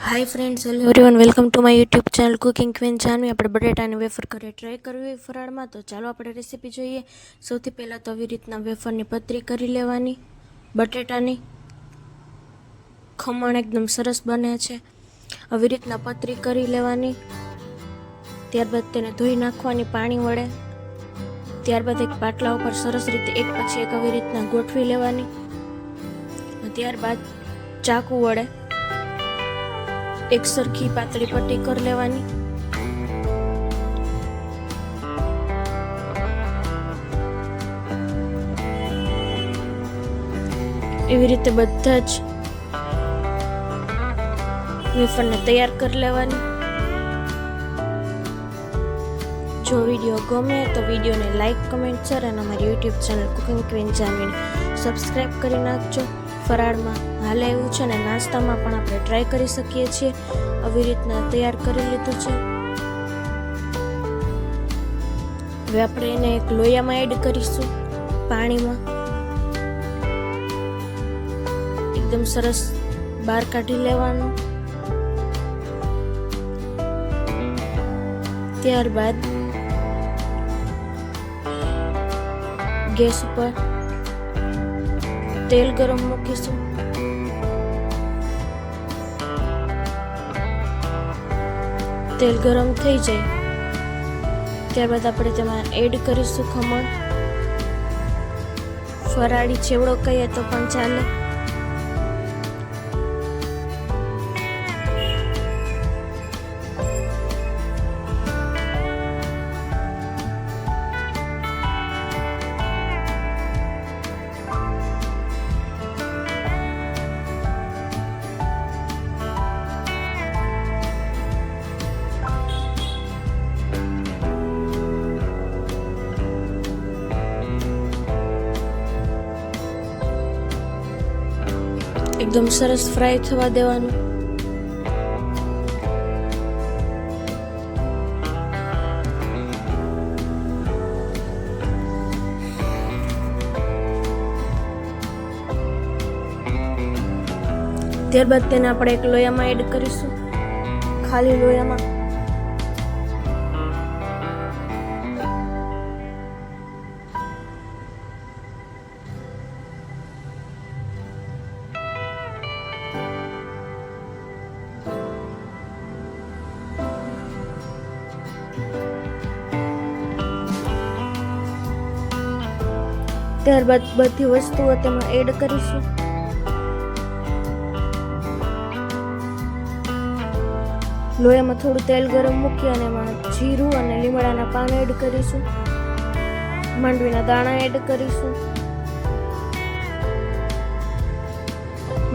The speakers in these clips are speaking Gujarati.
Hi friends, hello everyone, welcome to my YouTube channel cooking queen Janvi. આપણે બટેટાની વેફર ઘરે ટ્રાય કરવી ફરાળમાં, તો ચાલો આપણે રેસીપી જોઈએ. સૌથી પહેલાં તો આવી રીતના વેફરની પતરી કરી લેવાની. બટેટાની ખમણ એકદમ સરસ બને છે. આવી રીતના પતરી કરી લેવાની. ત્યારબાદ તેને ધોઈ નાખવાની પાણી વડે. ત્યારબાદ એક પાટલા ઉપર સરસ રીતે એક પછી એક આવી રીતના ગોઠવી લેવાની. ત્યારબાદ ચાકુ વડે એક સરખી પાતળી પટ્ટી કરી લેવાની. એવી રીતે બધા જ વેફરને તૈયાર કરી લેવાની. જો વિડીયો ગમે તો વિડીયોને લાઈક, કમેન્ટ, શેર અને અમારી યુટ્યુબ ચેનલ કુકિંગ ક્વીન જાનવીને સબસ્ક્રાઈબ કરી નાખજો. ફરાળમાં હાલે એવું છે ને નાસ્તામાં પણ આપણે ટ્રાય કરી શકીએ છીએ. આવી રીતના તૈયાર કરી લીધું છે. હવે આપણે એને એક લોયામાં એડ કરીશું, પાણીમાં. એકદમ સરસ બહાર કાઢી લેવાનું. ત્યારબાદ ગેસ ઉપર તેલ ગરમ મૂકીશું. તેલ ગરમ થઈ જાય ત્યારબાદ આપણે તેમાં એડ કરીશું ખમણ. ફરાળી ચેવડો કહીએ તો પણ ચાલે. એકદમ સરસ ફ્રાય થવા દેવાનું. ત્યારબાદ તેને આપણે એક લોયામાં એડ કરીશું, ખાલી લોયામાં. ત્યારબાદ બધી વસ્તુઓ તેમાં એડ કરીશું. લોયામાં થોડું તેલ ગરમ મૂકી અને એમાં જીરું અને લીમડાના પાન એડ કરીશું. માંડવીના દાણા એડ કરીશું.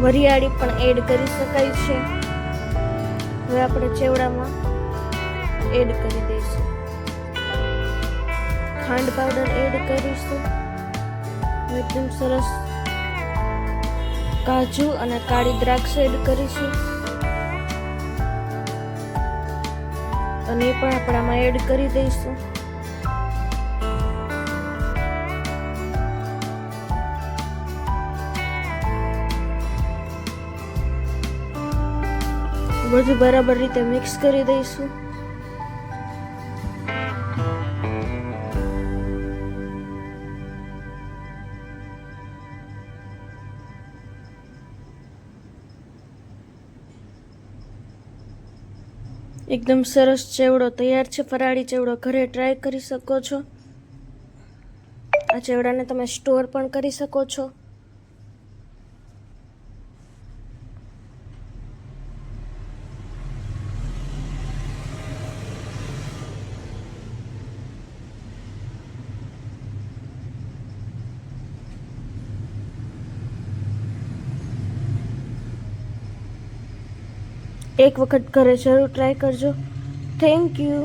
વરિયાળી પણ એડ કરી શકાય છે. હવે આપણે ચેવડામાં એડ કરી દઈશું. ખાંડ પાવડર એડ કરીશું. એકદમ સરસ કાજુ અને કાળી દ્રાક્ષ એડ કરીશું અને એ પણ આપણામાં એડ કરી દઈશું. બધું બરાબર રીતે મિક્સ કરી દઈશું. એકદમ સરસ ચેવડો તૈયાર છે. ફરાળી ચેવડો ઘરે ટ્રાય કરી શકો છો. આ ચેવડાને તમે સ્ટોર પણ કરી શકો છો. એક વખત ઘરે જરૂર ટ્રાય કરજો. Thank you.